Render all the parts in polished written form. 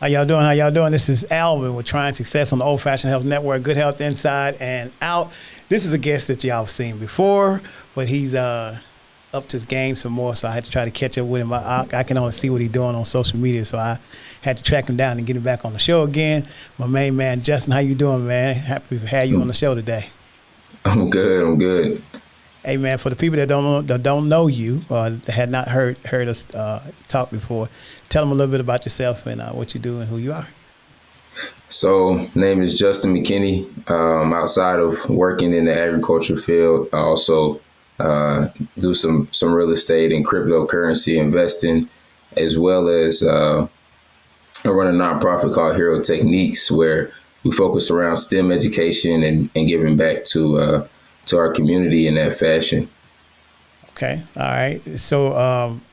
How y'all doing? How y'all doing? This is Alvin with Trying Success on the Old Fashioned Health Network. Good health inside and out. This is a guest that y'all have seen before, but he's upped his game some more, so I had to try to catch up with him. I can only see what he's doing on social media, so I had to track him down and get him back on the show again. My main man, Justin, how you doing, man? Happy to have you on the show today. I'm good. Hey, man, for the people that don't know you or that had not heard us talk before, tell them a little bit about yourself and what you do and who you are. So, name is Justin Mckinnie. Outside of working in the agriculture field, I also do some real estate and cryptocurrency investing, as well as I run a nonprofit called Hero Techniques, where we focus around STEM education and giving back to our community in that fashion. Okay, all right. So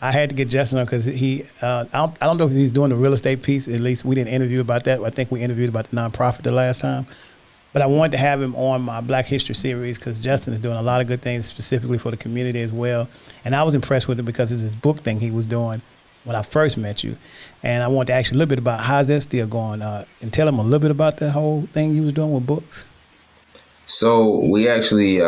I had to get Justin on because I don't know if he's doing the real estate piece. At least we didn't interview about that. I think we interviewed about the nonprofit the last time. But I wanted to have him on my Black History series because Justin is doing a lot of good things specifically for the community as well. And I was impressed with it because it's his book thing he was doing when I first met you. And I wanted to ask you a little bit about how's that still going and tell him a little bit about the whole thing you was doing with books. So we actually,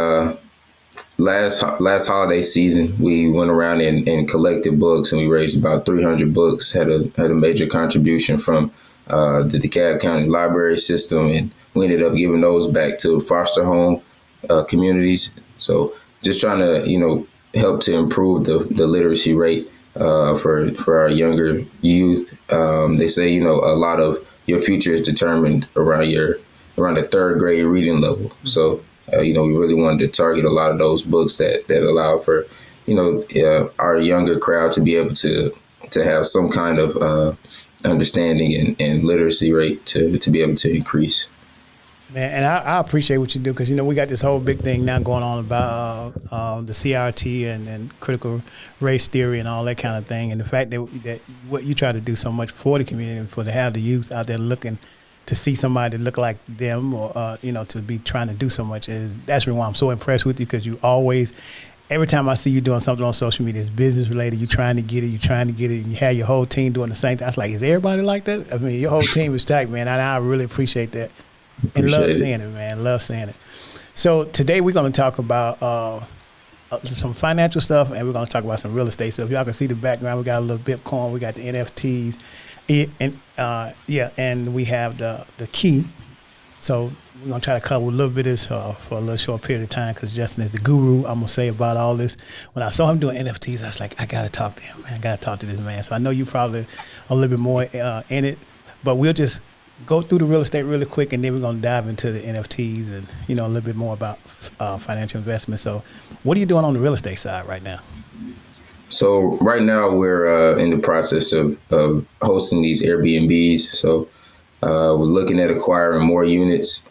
last holiday season, we went around and collected books, and we raised about 300 books, had a major contribution from the DeKalb County Library System, and we ended up giving those back to foster home communities. So just trying to, help to improve the literacy rate for our younger youth. They say, a lot of your future is determined around the third grade reading level. So, we really wanted to target a lot of those books that allow for, our younger crowd to be able to have some kind of understanding and literacy rate to be able to increase. Man, and I appreciate what you do because, we got this whole big thing now going on about the CRT and critical race theory and all that kind of thing. And the fact that what you try to do so much for the community and to have the youth out there looking to see somebody that look like them or, to be trying to do so much that's really why I'm so impressed with you because you always, every time I see you doing something on social media, it's business related, you're trying to get it, and you have your whole team doing the same thing. I was like, is everybody like that? I mean, your whole team is tight, man. I really appreciate that. And love seeing it, man. Love seeing it. So today we're going to talk about some financial stuff, and we're going to talk about some real estate. So if y'all can see the background, we got a little Bitcoin, we got the NFTs, and we have the key. So we're going to try to cover a little bit of this for a little short period of time because Justin is the guru, I'm going to say, about all this. When I saw him doing NFTs, I was like, I got to talk to him, man. I got to talk to this man. So I know you probably a little bit more in it, but we'll just go through the real estate really quick, and then we're going to dive into the NFTs and, a little bit more about financial investment. So what are you doing on the real estate side right now? So right now we're in the process of hosting these Airbnbs. So we're looking at acquiring more units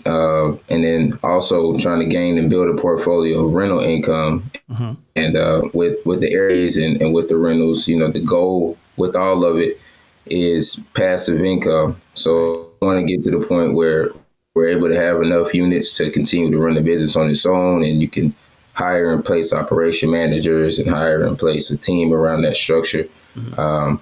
and then also trying to gain and build a portfolio of rental income. Mm-hmm. And with the areas and with the rentals, the goal with all of it is passive income. So I want to get to the point where we're able to have enough units to continue to run the business on its own, and you can hire and place operation managers and hire and place a team around that structure. Mm-hmm.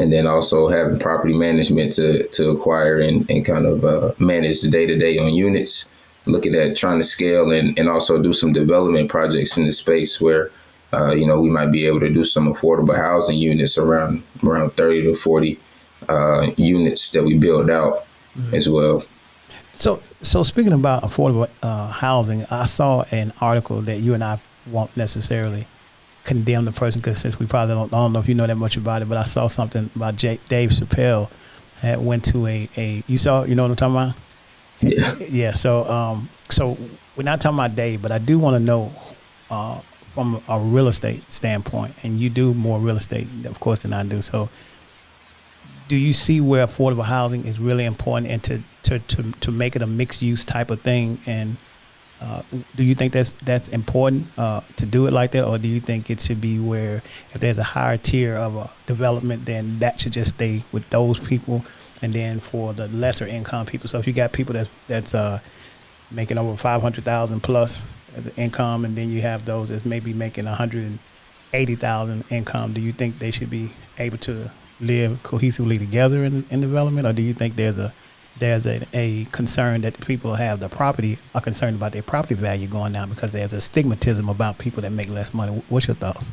And then also having property management to acquire and kind of manage the day-to-day on units, looking at trying to scale and also do some development projects in the space where we might be able to do some affordable housing units around 30 to 40 units that we build out as well. So speaking about affordable housing, I saw an article that you and I won't necessarily condemn the person because since we probably I don't know if you know that much about it, but I saw something about Dave Chappelle had went to you know what I'm talking about? Yeah. Yeah. So we're not talking about Dave, but I do want to know from a real estate standpoint, and you do more real estate, of course, than I do. So do you see where affordable housing is really important and to make it a mixed use type of thing? And do you think that's important to do it like that? Or do you think it should be where if there's a higher tier of a development, then that should just stay with those people? And then for the lesser income people, so if you got people that's making over 500,000 plus as an income, and then you have those that's maybe making 180,000 income, do you think they should be able to live cohesively together in development, or do you think there's a concern that the people who have the property are concerned about their property value going down because there's a stigmatism about people that make less money? What's your thoughts?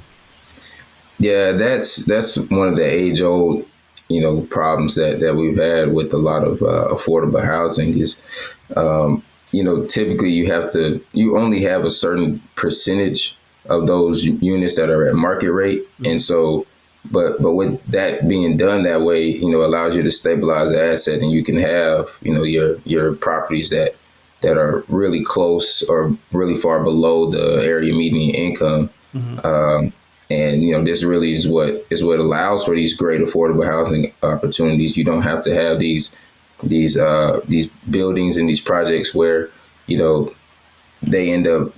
Yeah, that's one of the age old, problems that we've had with a lot of affordable housing is, typically you only have a certain percentage of those units that are at market rate, and so, but with that being done that way, allows you to stabilize the asset, and you can have, your properties that are really close or really far below the area median income. And this really is what allows for these great affordable housing opportunities. You don't have to have these buildings and these projects where they end up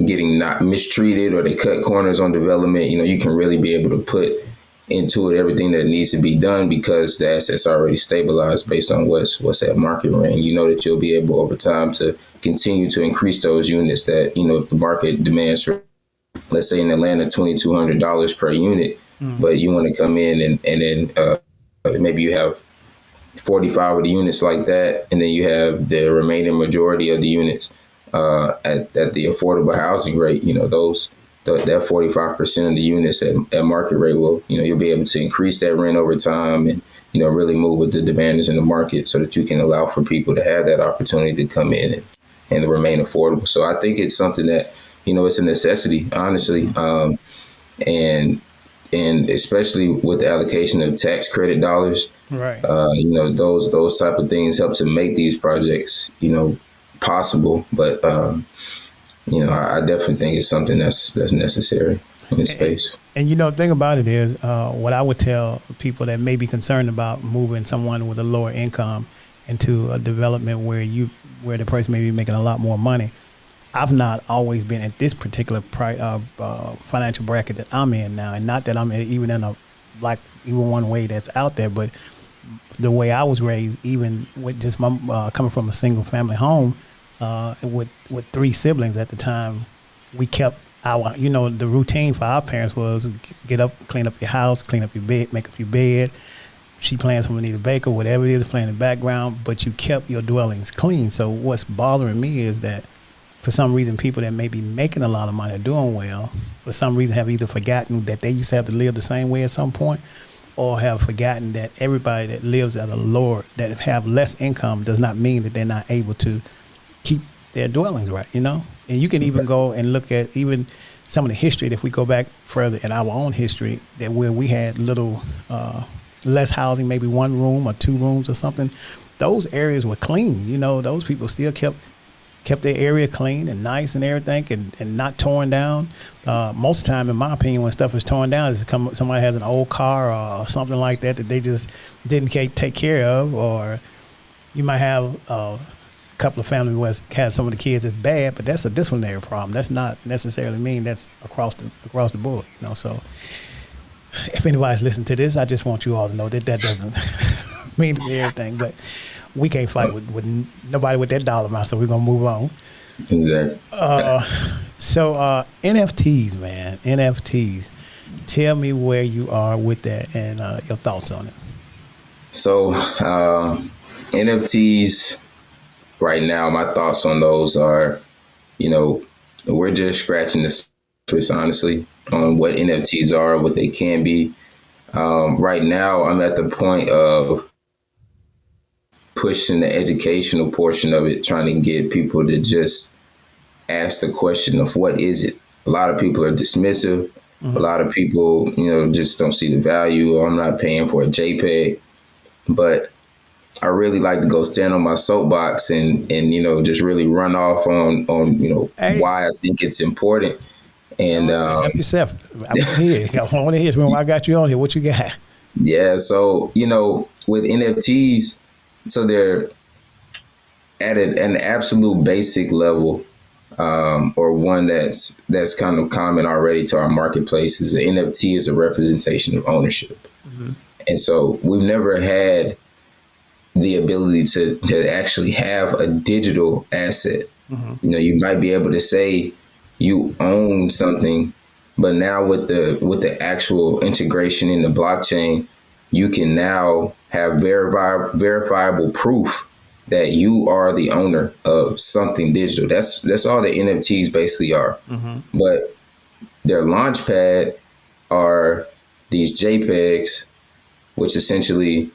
getting not mistreated or they cut corners on development. You can really be able to put into it everything that needs to be done because the assets are already stabilized based on what's at market rate. You know that you'll be able over time to continue to increase those units that the market demands for. Let's say in Atlanta, $2,200 per unit, but you want to come in and then maybe you have 45 of the units like that, and then you have the remaining majority of the units at the affordable housing rate. That 45% of the units at market rate will, you'll be able to increase that rent over time and really move with the demanders in the market so that you can allow for people to have that opportunity to come in and remain affordable. So I think it's something that it's a necessity, honestly, and especially with the allocation of tax credit dollars, Right. Those type of things help to make these projects, possible. But I definitely think it's something that's necessary in this space. And the thing about it is, what I would tell people that may be concerned about moving someone with a lower income into a development where the person may be making a lot more money. I've not always been at this particular financial bracket that I'm in now, and not that I'm even in even one way that's out there, but the way I was raised, even with just my coming from a single family home, with 3 siblings at the time, we kept our the routine for our parents was get up, clean up your house, clean up your bed, make up your bed. She plans for Anita Baker, whatever it is, playing in the background, but you kept your dwellings clean. So what's bothering me is that for some reason, people that may be making a lot of money are doing well, for some reason have either forgotten that they used to have to live the same way at some point, or have forgotten that everybody that lives at a lower, that have less income does not mean that they're not able to keep their dwellings right, And you can even go and look at even some of the history, if we go back further in our own history, that where we had little less housing, maybe 1 room or 2 rooms or something, those areas were clean. Those people still kept their area clean and nice and everything and not torn down. Most of the time, in my opinion, when stuff is torn down, is somebody has an old car or something like that they just didn't take care of, or you might have a couple of families where had some of the kids that's bad, but that's a disciplinary problem. That's not necessarily mean that's across the board, So if anybody's listening to this, I just want you all to know that doesn't mean to be everything, but we can't fight with nobody with that dollar amount, so we're gonna move on. Exactly. So NFTs, man, NFTs. Tell me where you are with that and your thoughts on it. So NFTs right now, my thoughts on those are, we're just scratching the surface, honestly, on what NFTs are, what they can be. Right now, I'm at the point of pushing the educational portion of it, trying to get people to just ask the question of what is it? A lot of people are dismissive. A lot of people, just don't see the value, or I'm not paying for a JPEG. But I really like to go stand on my soapbox and just really run off on why I think it's important. And help yourself. I want to hear when I got you on here. What you got? Yeah, so with NFTs, so they're at an absolute basic level, or one that's kind of common already to our marketplace, is an NFT is a representation of ownership. And so we've never had the ability to actually have a digital asset. You might be able to say you own something, but now with the actual integration in the blockchain, you can now have verifiable proof that you are the owner of something digital. That's all the NFTs basically are. But their launch pad are these JPEGs, which essentially,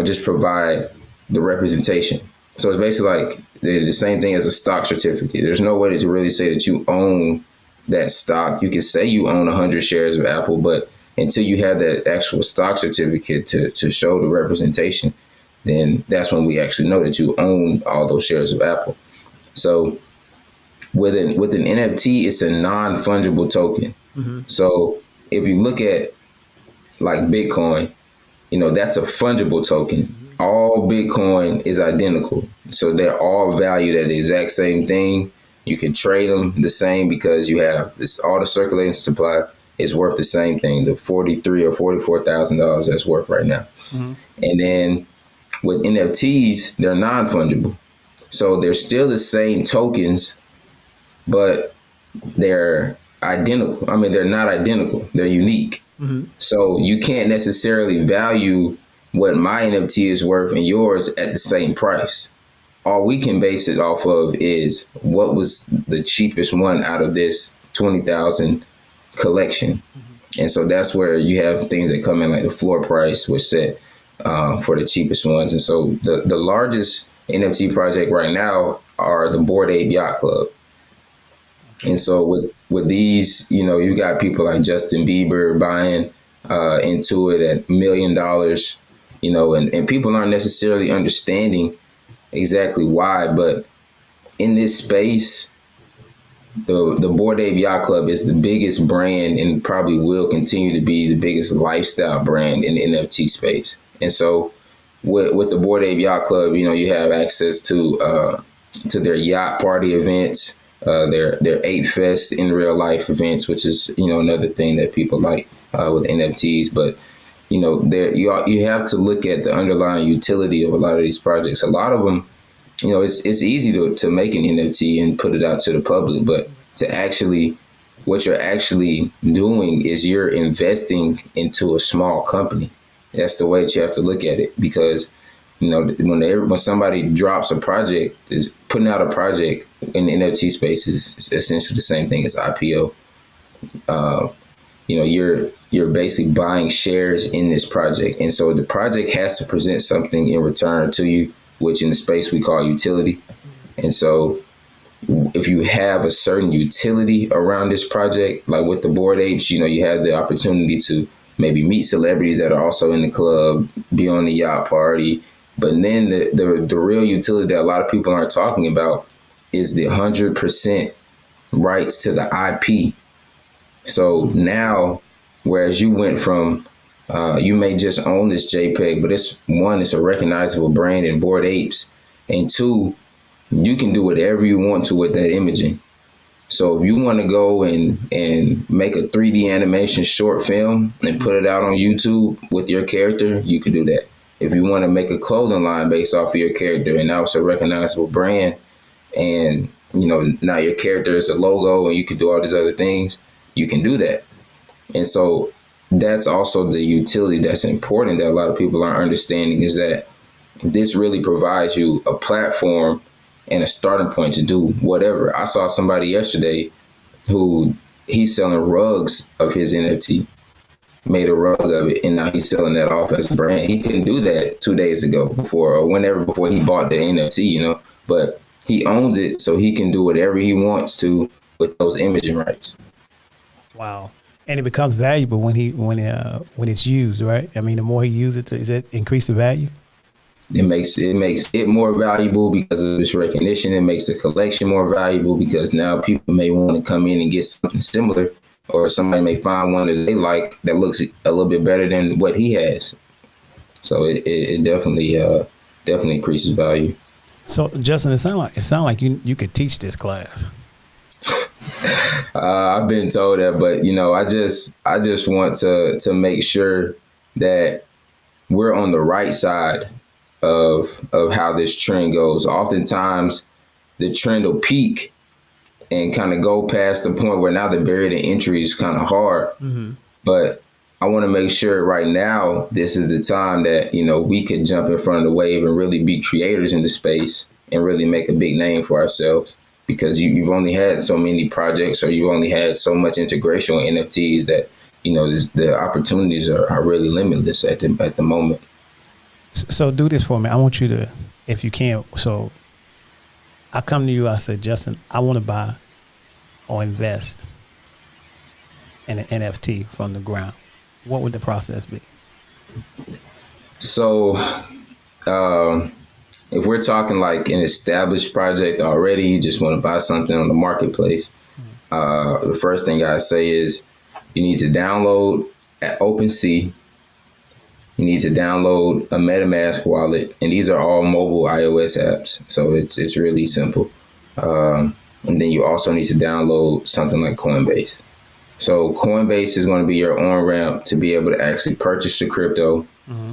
just provide the representation. So it's basically like the same thing as a stock certificate. There's no way to really say that you own that stock. You can say you own 100 shares of Apple, but until you have that actual stock certificate to show the representation, then that's when we actually know that you own all those shares of Apple. So with an NFT, it's a non-fungible token. So if you look at like Bitcoin, that's a fungible token. All Bitcoin is identical. So they're all valued at the exact same thing. You can trade them the same because you have all the circulating supply is worth the same thing, the $43,000 or $44,000 that's worth right now. And then with NFTs, they're non-fungible. So they're still the same tokens, but they're identical. I mean, they're not identical. They're unique. So you can't necessarily value what my NFT is worth and yours at the same price. All we can base it off of is what was the cheapest one out of this 20,000 collection. And so that's where you have things that come in like the floor price was set for the cheapest ones. And so the largest NFT project right now are the Bored Ape Yacht Club. And so with these, you got people like Justin Bieber buying into it at $1 million, and people aren't necessarily understanding exactly why. But in this space, the Bored Ape Yacht Club is the biggest brand and probably will continue to be the biggest lifestyle brand in the NFT space. And so with the Bored Ape Yacht Club, you have access to their yacht party events, their Ape Fest in real life events, which is, another thing that people like with NFTs. But, you have to look at the underlying utility of a lot of these projects. A lot of them, it's easy to make an NFT and put it out to the public, but what you're actually doing is you're investing into a small company. That's the way that you have to look at it, because when somebody drops a project, is putting out a project in the NFT space is essentially the same thing as IPO. You're basically buying shares in this project, and so the project has to present something in return to you, which in the space we call utility. And so if you have a certain utility around this project, like with the Bored Apes, you have the opportunity to maybe meet celebrities that are also in the club, be on the yacht party. But then the real utility that a lot of people aren't talking about is the 100% rights to the IP. So now, whereas you went from, you may just own this JPEG, but it's a recognizable brand in Bored Apes. And two, you can do whatever you want to with that imaging. So if you want to go and make a 3D animation short film and put it out on YouTube with your character, you can do that. If you want to make a clothing line based off of your character and now it's a recognizable brand, and now your character is a logo and you can do all these other things, you can do that. And so that's also the utility that's important that a lot of people aren't understanding, is that this really provides you a platform and a starting point to do whatever. I saw somebody yesterday who he's selling rugs of his NFT, made a rug of it, and now he's selling that off as a brand. He couldn't do that 2 days ago before he bought the NFT, but he owns it, so he can do whatever he wants to with those imaging rights. Wow. And it becomes valuable when it's used, right? I mean, the more he uses it, does it increase the value? It makes it more valuable because of its recognition. It makes the collection more valuable because now people may want to come in and get something similar, or somebody may find one that they like that looks a little bit better than what he has. So it definitely increases value. So Justin, it sound like you could teach this class. I've been told that, but I just want to make sure that we're on the right side of how this trend goes. Oftentimes the trend will peak and kind of go past the point where now the barrier to entry is kind of hard. But I want to make sure right now this is the time that, you know, we could jump in front of the wave and really be creators in the space and really make a big name for ourselves, because you've only had so many projects, or you only had so much integration with NFTs that, you know, the opportunities are really limitless at the moment. So do this for me. I want you to, if you can. So I come to you. I said, Justin, I want to buy or invest in an NFT from the ground. What would the process be? So if we're talking like an established project already, you just want to buy something on the marketplace, the first thing I say is you need to download at OpenSea. You need to download a MetaMask wallet, and these are all mobile iOS apps, so it's really simple. And then you also need to download something like Coinbase. So Coinbase is going to be your on-ramp to be able to actually purchase the crypto. Mm-hmm.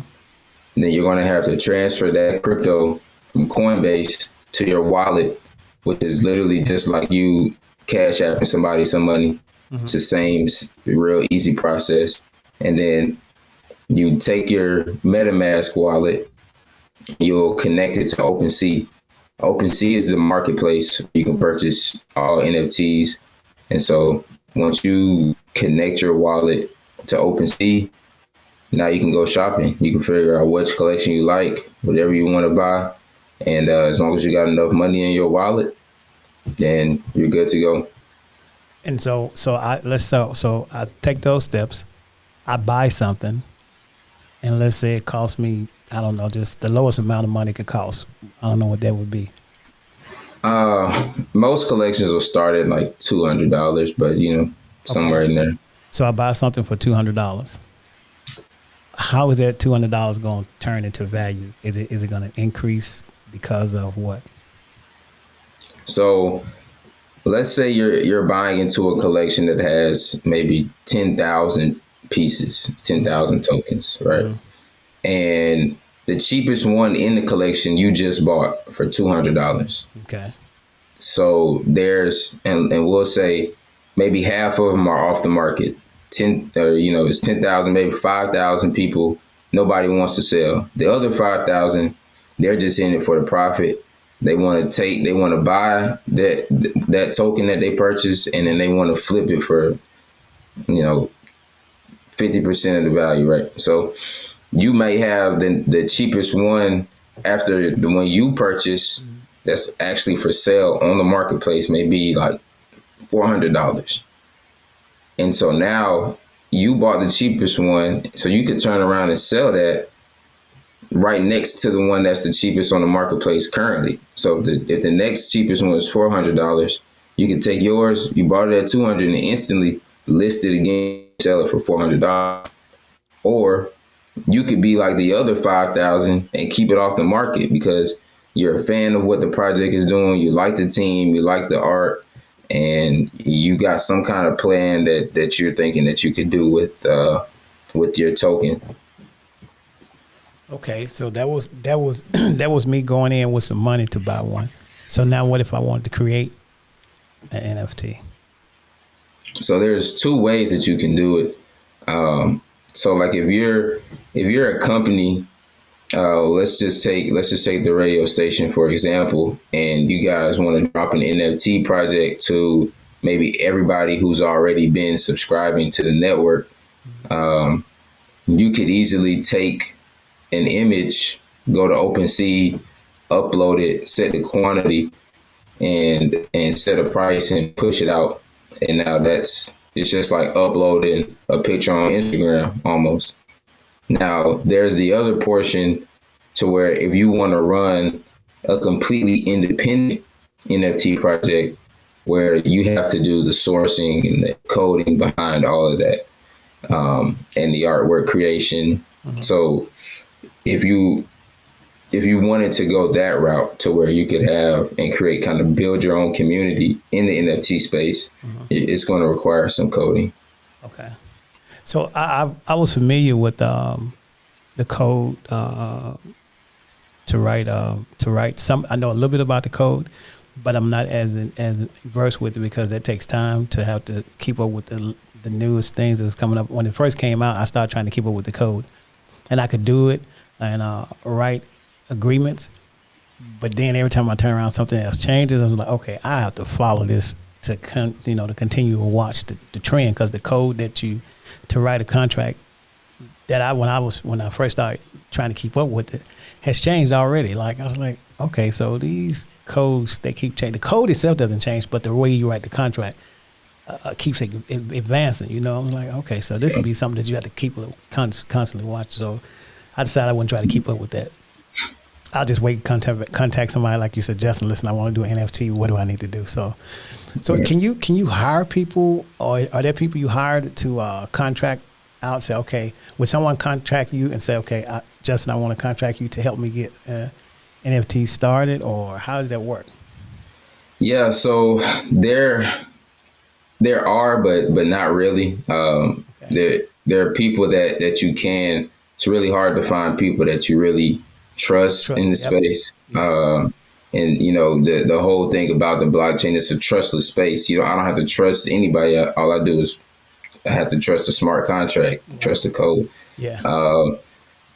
Then you're going to have to transfer that crypto from Coinbase to your wallet, which is literally just like you cash apping somebody some money. Mm-hmm. It's the same real easy process. And then you take your MetaMask wallet, you'll connect it to OpenSea. OpenSea is the marketplace. You can purchase all NFTs. And so once you connect your wallet to OpenSea, now you can go shopping. You can figure out which collection you like, whatever you want to buy. And as long as you got enough money in your wallet, then you're good to go. And so I take those steps. I buy something. And let's say it costs me, I don't know, just the lowest amount of money it could cost. I don't know what that would be. Most collections will start at like $200, but you know, somewhere in there. So I buy something for $200. How is that $200 going to turn into value? Is it going to increase because of what? So let's say you're buying into a collection that has maybe 10,000 pieces, 10,000 tokens, right? Mm-hmm. And the cheapest one in the collection you just bought for $200. Okay. So there's, and we'll say maybe half of them are off the market. It's 10,000, maybe 5,000 people. Nobody wants to sell. The other 5,000, they're just in it for the profit. They want to buy that token that they purchased, and then they want to flip it for, 50% of the value, right? So you may have the cheapest one after the one you purchased that's actually for sale on the marketplace may be like $400. And so now you bought the cheapest one, so you could turn around and sell that right next to the one that's the cheapest on the marketplace currently. So if the next cheapest one is $400, you could take yours, you bought it at $200 and instantly list it again, sell it for $400. Or you could be like the other 5,000 and keep it off the market because you're a fan of what the project is doing. You like the team, you like the art, and you got some kind of plan that you're thinking that you could do with your token. Okay, so that was that was me going in with some money to buy one. So now what if I wanted to create an NFT? So there's two ways that you can do it. So like if you're a company, let's just take the radio station for example, and you guys want to drop an NFT project to maybe everybody who's already been subscribing to the network. You could easily take an image, go to OpenSea, upload it, set the quantity, and set a price and push it out. And now it's just like uploading a picture on Instagram almost. Now there's the other portion to where if you want to run a completely independent NFT project where you have to do the sourcing and the coding behind all of that, and the artwork creation. Mm-hmm. So if you wanted to go that route to where you could have and create, kind of build your own community in the NFT space, mm-hmm. It's going to require some coding. Okay. So I was familiar with the code to write some. I know a little bit about the code, but I'm not as versed with it because it takes time to have to keep up with the newest things that was coming up. When it first came out, I started trying to keep up with the code, and I could do it and write agreements. But then every time I turn around, something else changes. I'm like, okay, I have to follow this to to continue to watch the trend, because the code to write a contract that when I first started trying to keep up with it has changed already. Like I was like, okay, so these codes, they keep changing. The code itself doesn't change, but the way you write the contract keeps advancing. You know, I'm like, okay, so this would be something that you have to keep constantly watch. So I decided I wouldn't try to keep up with that. I'll just wait, contact somebody like you said, Justin, listen, I want to do an NFT. What do I need to do? So can you hire people, or are there people you hired to contract out? Say, okay, would someone contract you and say, okay, Justin, I want to contract you to help me get NFT started, or how does that work? Yeah, so there are, but not really. Okay. There are people that you can. It's really hard to find people that you really trust in the space. And the whole thing about the blockchain, it's a trustless space. I don't have to trust anybody. All I do is I have to trust the smart contract, trust the code. Yeah.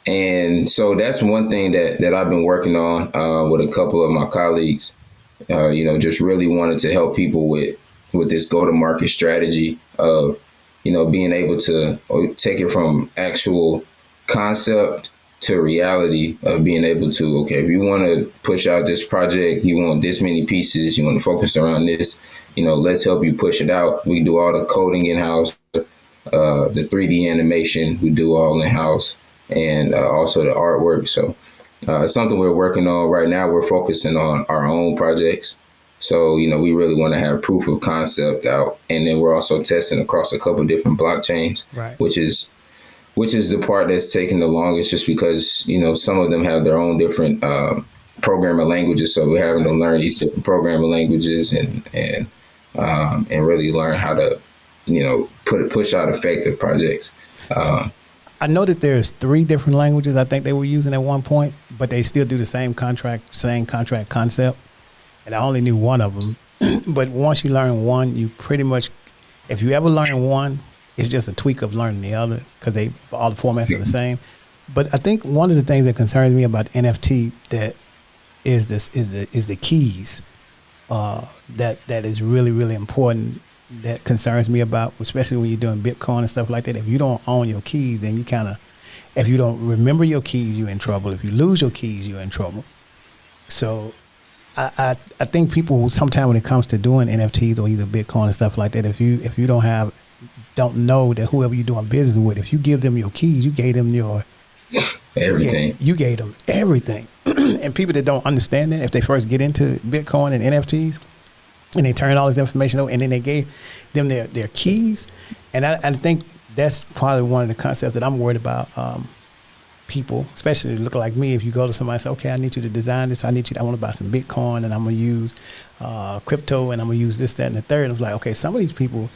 And so that's one thing that I've been working on with a couple of my colleagues. Just really wanted to help people with this go-to-market strategy of, being able to take it from actual concept to reality of being able to, okay, if you want to push out this project, you want this many pieces, you want to focus around this, let's help you push it out. We do all the coding in-house, the 3D animation, we do all in-house, and also the artwork. So it's something we're working on right now. We're focusing on our own projects. So, we really want to have proof of concept out. And then we're also testing across a couple of different blockchains, right, which is the part that's taking the longest, just because, some of them have their own different programming languages. So we're having to learn these different programming languages and really learn how to, push out effective projects. I know that there's 3 different languages I think they were using at one point, but they still do the same contract concept. And I only knew one of them. But once you learn one, you pretty much, if you ever learn one, it's just a tweak of learning the other, because all the formats are the same. But I think one of the things that concerns me about NFT that is the keys that is really, really important, that concerns me about, especially when you're doing Bitcoin and stuff like that. If you don't own your keys, then if you don't remember your keys, you're in trouble. If you lose your keys, you're in trouble. So I think people, sometimes when it comes to doing NFTs or either Bitcoin and stuff like that, if you don't know that whoever you're doing business with, if you give them your keys, you gave them your everything. You gave them everything. And people that don't understand that, if they first get into Bitcoin and NFTs and they turn all this information over, and then they gave them their keys, and I think that's probably one of the concepts that I'm worried about. People, especially look like me, if you go to somebody and say, okay, I need you to design this, I want to buy some Bitcoin, and I'm going to use crypto, and I'm going to use this, that, and the third. I'm like, okay, some of these people,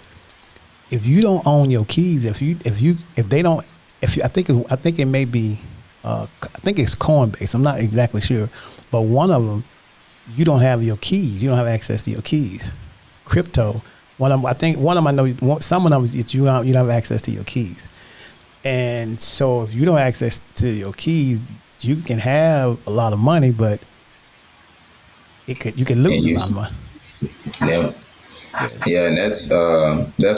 if you don't own your keys, I think it may be, I think it's Coinbase, I'm not exactly sure, but one of them, you don't have your keys, you don't have access to your keys. Crypto, one of them I know, some of them you don't have access to your keys. And so if you don't have access to your keys, you can have a lot of money, but you can lose a lot of money. Yeah. Yeah, and that's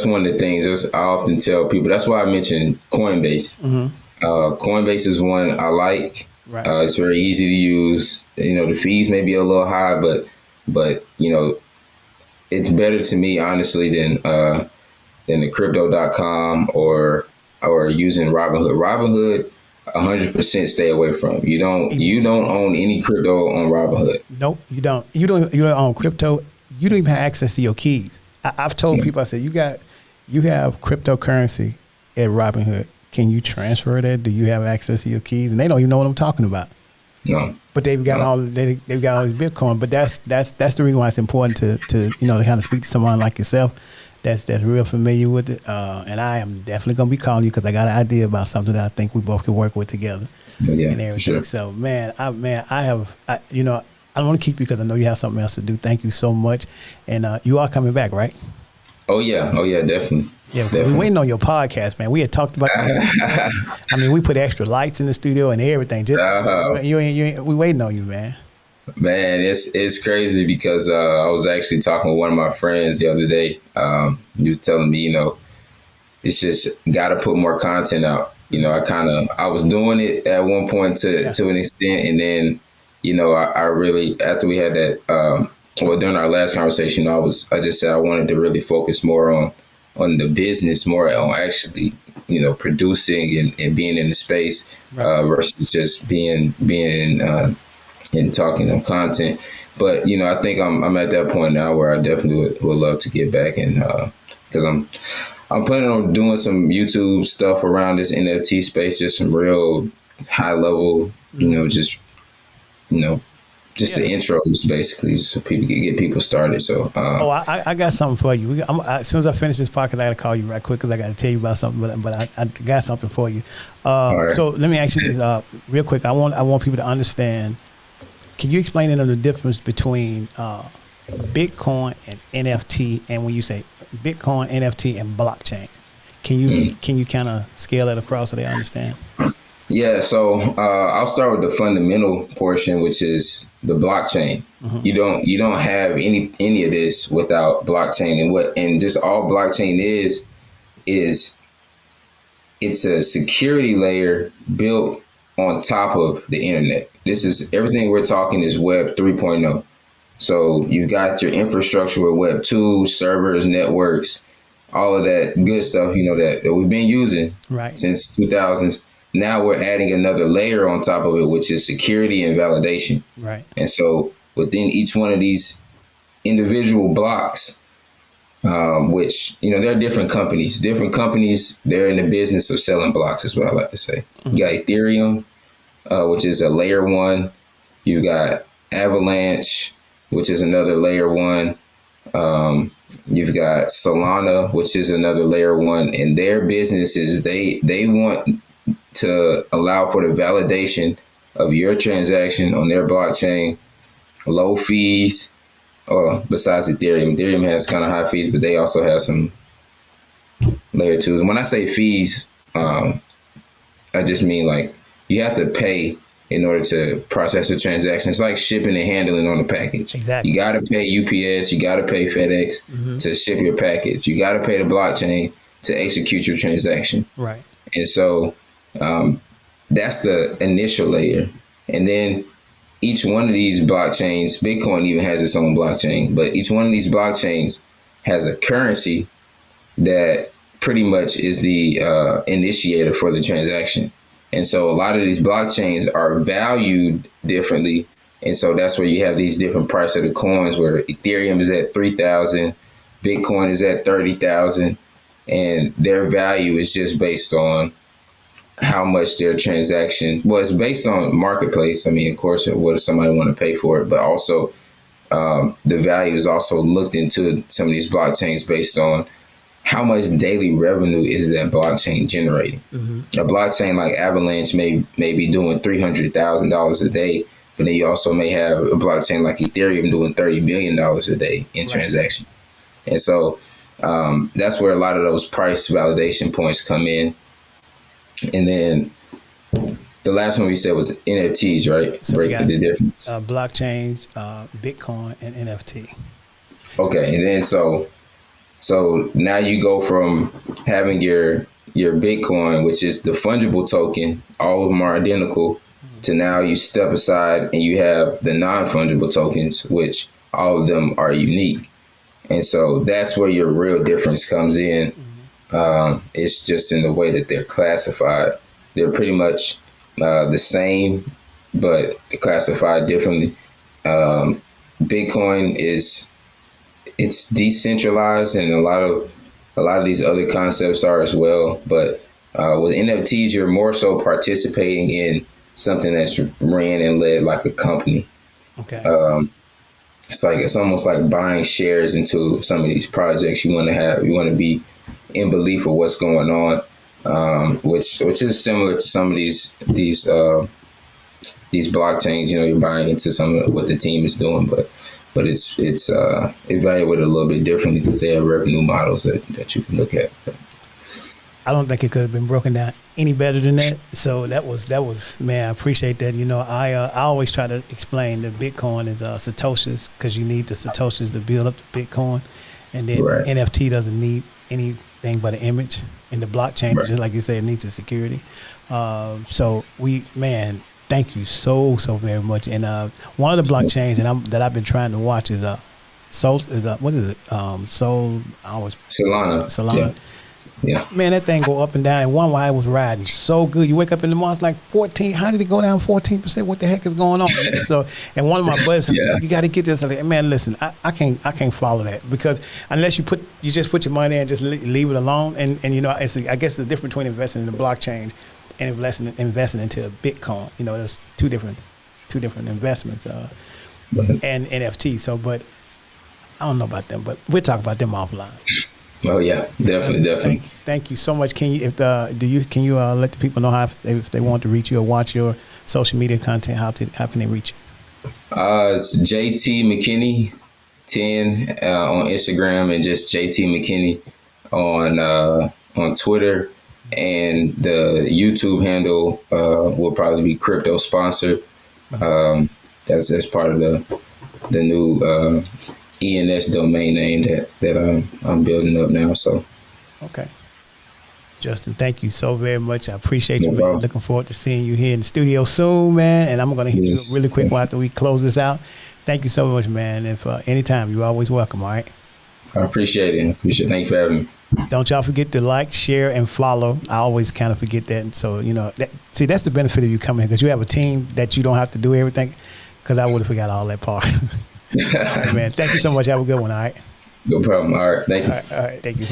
one of the things I often tell people. That's why I mentioned Coinbase. Mm-hmm. Coinbase is one I like. Right. It's very easy to use. The fees may be a little high, but it's better to me, honestly, than the crypto.com or using Robinhood. Robinhood, 100% stay away from. You don't own any crypto on Robinhood. Nope, you don't. You don't own crypto. You don't even have access to your keys. I've told people, I said, you have cryptocurrency at Robinhood. Can you transfer that? Do you have access to your keys? And they don't even know what I'm talking about. No. But they've got all this Bitcoin. But that's the reason why it's important to kind of speak to someone like yourself that's real familiar with it. And I am definitely gonna be calling you because I got an idea about something that I think we both can work with together. Yeah, and everything. Sure. So I don't want to keep you because I know you have something else to do. Thank you so much. And you are coming back, right? Oh yeah, definitely. Yeah, because we're Definitely. waiting on your podcast, man. We had talked about. I mean, we put extra lights in the studio and everything. Just we waiting on you, man. Man, it's crazy because I was actually talking with one of my friends the other day. He was telling me, it's just got to put more content out. I was doing it at one point to an extent, and then I really, after we had that during our last conversation, I just said I wanted to really focus more on the business, more on actually producing and being in the space, versus just being and talking on content. But I think I'm at that point now where I definitely would love to get back, and because I'm planning on doing some YouTube stuff around this NFT space, just some real high level, you know, just the intros, basically, so people can get people started. So, I got something for you. As soon as I finish this podcast, I got to call you right quick because I got to tell you about something. But I got something for you. right. So let me ask you this real quick. I want people to understand. Can you explain to them the difference between Bitcoin and NFT, and when you say Bitcoin, NFT, and blockchain? Can you kind of scale that across so they understand? Yeah, so I'll start with the fundamental portion, which is the blockchain. Mm-hmm. You don't have any of this without blockchain, and just all blockchain is it's a security layer built on top of the internet. This is everything we're talking is Web 3.0. So you got your infrastructure with Web 2, servers, networks, all of that good stuff, that we've been using since 2000s. Now we're adding another layer on top of it, which is security and validation. Right. And so within each one of these individual blocks, which, there are different companies. Different companies, they're in the business of selling blocks, is what I like to say. Mm-hmm. You got Ethereum, which is a layer 1. You got Avalanche, which is another layer 1. You've got Solana, which is another layer 1. And their business is they want to allow for the validation of your transaction on their blockchain, low fees, or besides Ethereum. Ethereum has kind of high fees, but they also have some layer 2s. And when I say fees, I just mean like you have to pay in order to process a transaction. It's like shipping and handling on a package. Exactly. You got to pay UPS, you got to pay FedEx to ship your package. You got to pay the blockchain to execute your transaction. Right. And so that's the initial layer. And then each one of these blockchains, Bitcoin even has its own blockchain, but each one of these blockchains has a currency that pretty much is the initiator for the transaction. And so a lot of these blockchains are valued differently. And so that's where you have these different prices of the coins, where Ethereum is at 3,000, Bitcoin is at 30,000, and their value is just based on how much their transaction was based on marketplace. I mean, of course, what does somebody want to pay for it? But also the value is also looked into some of these blockchains based on how much daily revenue is that blockchain generating. Mm-hmm. A blockchain like Avalanche may be doing $300,000 a day, but then you also may have a blockchain like Ethereum doing $30 billion a day in transaction. And so that's where a lot of those price validation points come in. And then the last one we said was NFTs, right? So break the difference. Blockchains, Bitcoin, and NFT. Okay, and then so now you go from having your Bitcoin, which is the fungible token, all of them are identical, to now you step aside and you have the non-fungible tokens, which all of them are unique. And so that's where your real difference comes in. It's just in the way that they're classified. They're pretty much the same, but classified differently. Bitcoin it's decentralized, and a lot of these other concepts are as well. But with NFTs, you're more so participating in something that's ran and led like a company. Okay. It's almost like buying shares into some of these projects. You want to be in belief of what's going on, which is similar to some of these blockchains. You're buying into some of what the team is doing, but but it's evaluated a little bit differently because they have revenue models that you can look at. I don't think it could have been broken down any better than that. So that was man, I appreciate that. You know, I always try to explain that Bitcoin is Satoshis, because you need the Satoshis to build up the Bitcoin, and then Right. NFT doesn't need anything but an image, and the blockchain, Right. just like you said, it needs a security. So thank you so very much. And one of the blockchains that I've been trying to watch is what is it? Solana. Yeah. Man, that thing go up and down. And one while I was riding so good. You wake up in the morning, it's like 14. How did it go down 14%? What the heck is going on? So, and one of my buddies said, Yeah. you got to get this. I'm like, man, listen, I can't follow that, because unless you just put your money in and just leave it alone. And you know, I guess the difference between investing in the blockchain and investing into a Bitcoin. You know, there's two different investments. And NFT. So, but I don't know about them, but we'll talk about them offline. Oh yeah, definitely. Thank you so much. Can you let the people know how if they want to reach you or watch your social media content, how can they reach you? It's JT McKinney 10 on Instagram, and just JT McKinney on Twitter, and the YouTube handle will probably be Crypto Sponsored. That's part of the new ENS domain name that I'm building up now. So, okay, Justin, thank you so very much. I appreciate you, man. problem. Looking forward to seeing you here in the studio soon, man. And I'm gonna hit you up really quick after we close this out. Thank you so much, man. And for anytime, you're always welcome. All right. I appreciate it. Thank you for having me. Don't y'all forget to like, share, and follow. I always kind of forget that. And so, you know, that's the benefit of you coming here, because you have a team that you don't have to do everything, because I would have forgot all that part. All right, man. Thank you so much. Have a good one. All right. No problem. All right. Thank you. All right. Thank you.